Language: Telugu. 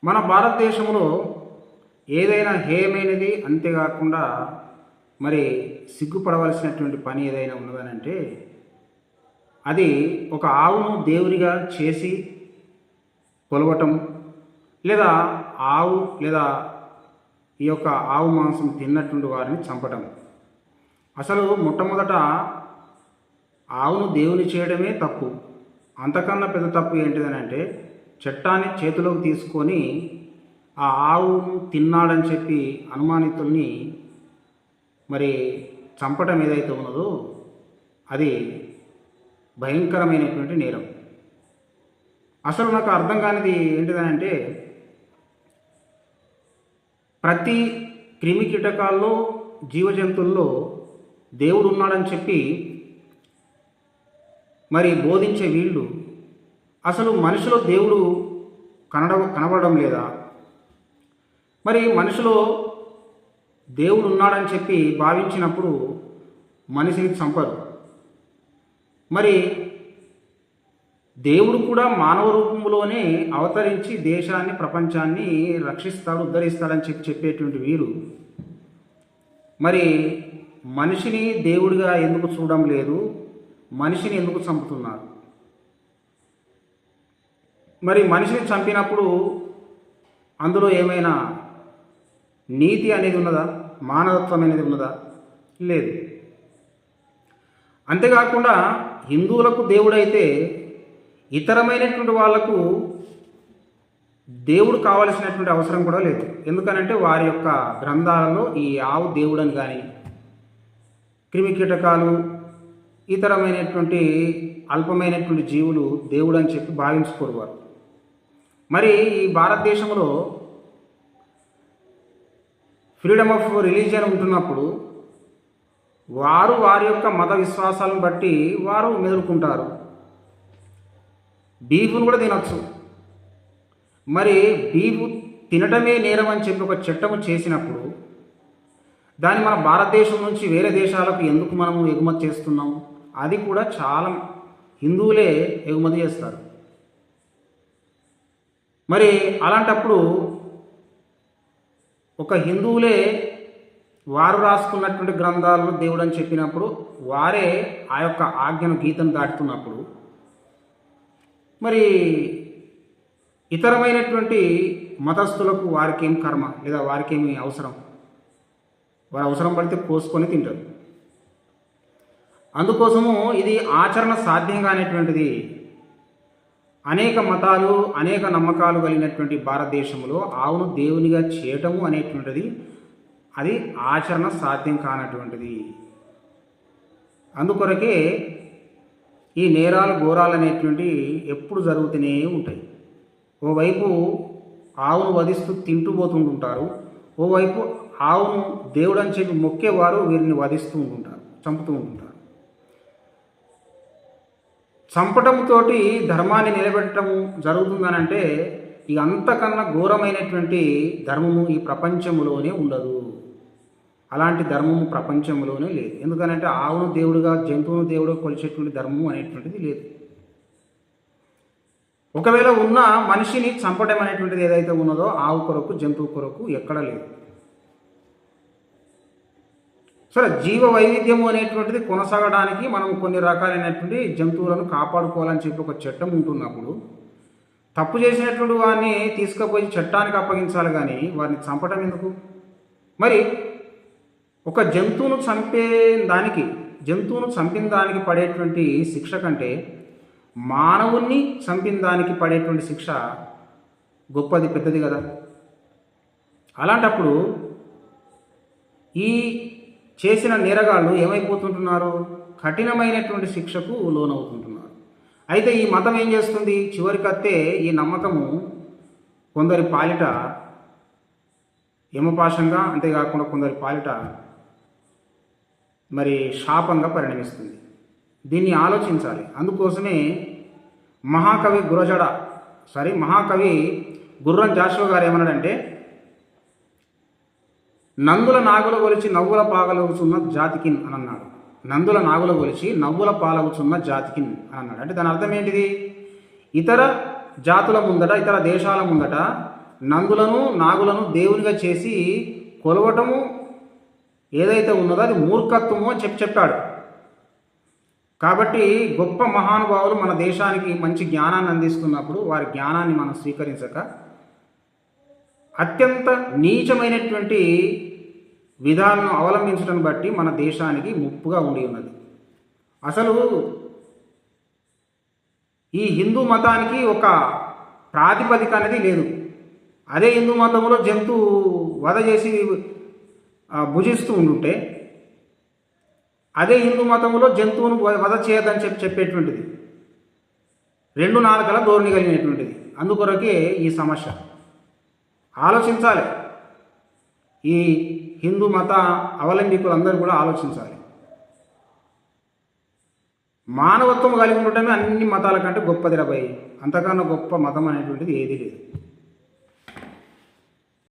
మన భారతదేశంలో ఏదైనా హేయమైనది, అంతేకాకుండా మరి సిగ్గుపడవలసినటువంటి పని ఏదైనా ఉన్నదనంటే అది ఒక ఆవును దేవుడిగా చేసి కొలవటం, లేదా ఆవు లేదా ఈ యొక్క ఆవు మాంసం తిన్నటువంటి వారిని చంపటం. అసలు మొట్టమొదట ఆవును దేవుని చేయడమే తప్పు. అంతకన్నా పెద్ద తప్పు ఏంటిదనంటే చట్టాన్ని చేతిలోకి తీసుకొని ఆ ఆవును తిన్నాడని చెప్పి అనుమానితుల్ని మరి చంపటం ఏదైతే ఉన్నదో అది భయంకరమైనటువంటి నేరం. అసలు నాకు అర్థం కానిది ఏంటిదనంటే ప్రతి క్రిమి కీటకాల్లో, జీవజంతువుల్లో దేవుడు ఉన్నాడని చెప్పి మరి బోధించే వీళ్ళు అసలు మనిషిలో దేవుడు కనబడడం లేదా? మరి మనిషిలో దేవుడు ఉన్నాడని చెప్పి భావించినప్పుడు మనిషిని చంపరు. మరి దేవుడు కూడా మానవ రూపంలోనే అవతరించి దేశాన్ని, ప్రపంచాన్ని రక్షిస్తాడు, ఉద్ధరిస్తాడని చెప్పేటువంటి వీరు మరి మనిషిని దేవుడిగా ఎందుకు చూడడం లేదు? మనిషిని ఎందుకు చంపుతున్నారు? మరి మనిషిని చంపినప్పుడు అందులో ఏమైనా నీతి అనేది ఉన్నదా? మానవత్వం అనేది ఉన్నదా? లేదు. అంతేకాకుండా హిందువులకు దేవుడైతే ఇతరమైనటువంటి వాళ్లకు దేవుడు కావలసినటువంటి అవసరం కూడా లేదు. ఎందుకనంటే వారి యొక్క గ్రంథాలలో ఈ ఆవు దేవుడని కానీ, క్రిమి కీటకాలు, ఇతరమైనటువంటి అల్పమైనటువంటి జీవులు దేవుడు అని చెప్పి భావించుకోరు వారు. మరి ఈ భారతదేశంలో ఫ్రీడమ్ ఆఫ్ రిలీజియన్ ఉంటున్నప్పుడు వారు వారి యొక్క మత విశ్వాసాలను బట్టి వారు మెదులుకుంటారు. బీఫ్ను కూడా తినచ్చు. మరి బీఫ్ తినటమే నేరం అని చెప్పి ఒక చట్టము చేసినప్పుడు దాన్ని మన భారతదేశం నుంచి వేరే దేశాలకు ఎందుకు మనము ఎగుమతి చేస్తున్నాం? అది కూడా చాలా హిందువులే ఎగుమతి చేస్తారు. మరి అలాంటప్పుడు ఒక హిందువులే వారు రాసుకున్నటువంటి గ్రంథాలను దేవుడు అని చెప్పినప్పుడు వారే ఆ యొక్క ఆజ్ఞను, గీతను దాటుతున్నప్పుడు మరి ఇతరమైనటువంటి మతస్థులకు వారికేం కర్మ, లేదా వారికేమి అవసరం? వారు అవసరం పడితే కోసుకొని తింటారు. అందుకోసము ఇది ఆచరణ సాధ్యం కానిటువంటిది. అనేక మతాలు, అనేక నమ్మకాలు కలిగినటువంటి భారతదేశంలో ఆవును దేవునిగా చేయటము అనేటువంటిది అది ఆచరణ సాధ్యం కానటువంటిది. అందుకొరకే ఈ నేరాలు, ఘోరాలు అనేటువంటివి ఎప్పుడు జరుగుతూనే ఉంటాయి. ఓవైపు ఆవును వధిస్తూ తింటూ పోతుంటుంటారు, ఓవైపు ఆవును దేవుడు అని చెప్పి మొక్కేవారు వీరిని వధిస్తూ ఉంటుంటారు, చంపుతూ ఉంటుంటారు. చంపటంతో ధర్మాన్ని నిలబెట్టడం జరుగుతుందనంటే ఇక అంతకన్నా ఘోరమైనటువంటి ధర్మము ఈ ప్రపంచంలోనే ఉండదు. అలాంటి ధర్మము ప్రపంచంలోనే లేదు. ఎందుకనంటే ఆవును దేవుడుగా, జంతువును దేవుడుగా కొలిచేటువంటి ధర్మము అనేటువంటిది లేదు. ఒకవేళ ఉన్న మనిషిని చంపడం అనేటువంటిది ఏదైతే ఉన్నదో ఆవు కొరకు, జంతువు కొరకు ఎక్కడ లేదు. సరే, జీవ వైవిధ్యము అనేటువంటిది కొనసాగడానికి మనం కొన్ని రకాలైనటువంటి జంతువులను కాపాడుకోవాలని చెప్పి ఒక చట్టం ఉంటున్నప్పుడు తప్పు చేసినటువంటి వారిని తీసుకుపోయి చట్టానికి అప్పగించాలి, కానీ వారిని చంపడం ఎందుకు? మరి ఒక జంతువును చంపిన దానికి పడేటువంటి శిక్ష కంటే మానవుణ్ణి చంపిన దానికి పడేటువంటి శిక్ష గొప్పది, పెద్దది కదా. అలాంటప్పుడు ఈ చేసిన నేరగాళ్ళు ఏమైపోతుంటున్నారు? కఠినమైనటువంటి శిక్షకు లోనవుతుంటున్నారు. అయితే ఈ మతం ఏం చేస్తుంది? చివరికత్తే ఈ నమ్మకము కొందరి పాలిట యమపాశంగా, అంతేకాకుండా కొందరి పాలిట మరి శాపంగా పరిణమిస్తుంది. దీన్ని ఆలోచించాలి. అందుకోసమే మహాకవి గుర్రం జాషువా గారు ఏమన్నాడంటే, నందుల నాగుల గొలిచి నవ్వుల పాగలుగుచున్న జాతికిన్ అని అన్నాడు. నందుల నాగుల గొలిచి నవ్వుల పాలగుచున్న జాతికిన్ అని అన్నాడు. అంటే దాని అర్థం ఏంటిది? ఇతర జాతుల ముందట, ఇతర దేశాల ముందట నందులను నాగులను దేవునిగా చేసి కొలవటము ఏదైతే ఉన్నదో అది మూర్ఖత్వము అని చెప్పాడు. కాబట్టి గొప్ప మహానుభావులు మన దేశానికి మంచి జ్ఞానాన్ని అందిస్తున్నప్పుడు వారి జ్ఞానాన్ని మనం స్వీకరించక అత్యంత నీచమైనటువంటి విధానం అవలంబించడం బట్టి మన దేశానికి ముప్పుగా ఉండి ఉన్నది. అసలు ఈ హిందూ మతానికి ఒక ప్రాతిపదిక అనేది లేదు. అదే హిందూ మతంలో జంతువు వధ చేసి భుజిస్తూ ఉండుంటే అదే హిందూ మతంలో జంతువును వధ చేయదని చెప్పేటువంటిది 2 నాలుకల ధోరణి కలిగినటువంటిది. అందుకొరకే ఈ సమస్య. ఆలోచించాలి. ఈ హిందూ మత అవలంబికులందరూ కూడా ఆలోచించాలి. మానవత్వం కలిగి ఉండటమే అన్ని మతాల కంటే గొప్పది రాబాయి. అంతకన్నా గొప్ప మతం అనేటువంటిది ఏదీ లేదు.